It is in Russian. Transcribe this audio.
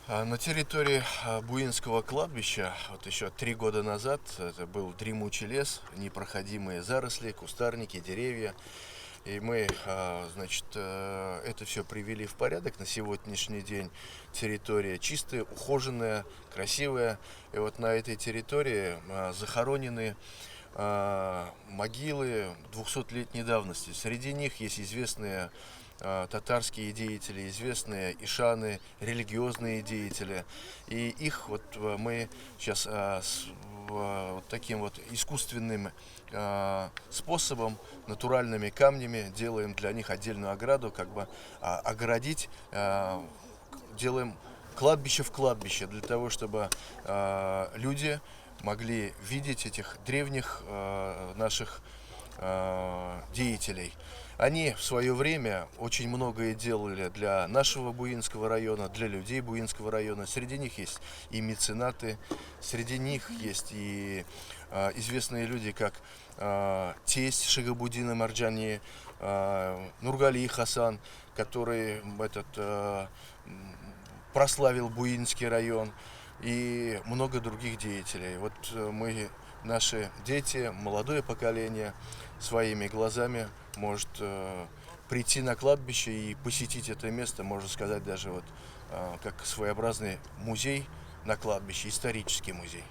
На территории Буинского кладбища вот еще 3 года назад это был дремучий лес, непроходимые заросли, кустарники, деревья. И мы, значит, это все привели в порядок. На сегодняшний день территория чистая, ухоженная, красивая. И вот на этой территории захоронены могилы 200-летней давности. Среди них есть известные татарские деятели, известные ишаны, религиозные деятели. И их вот мы сейчас вот таким вот искусственным способом, натуральными камнями делаем для них отдельную ограду, как бы огородить, делаем кладбище в кладбище, для того, чтобы люди могли видеть этих древних наших деятелей. Они в свое время очень многое делали для нашего Буинского района, для людей Буинского района. Среди них есть и меценаты, среди них есть и известные люди, как тесть Шигабуддина Марджани, Нургали Хасан, который прославил Буинский район, и много других деятелей. Вот наши дети, молодое поколение, своими глазами может прийти на кладбище и посетить это место, можно сказать, даже вот как своеобразный музей на кладбище, исторический музей.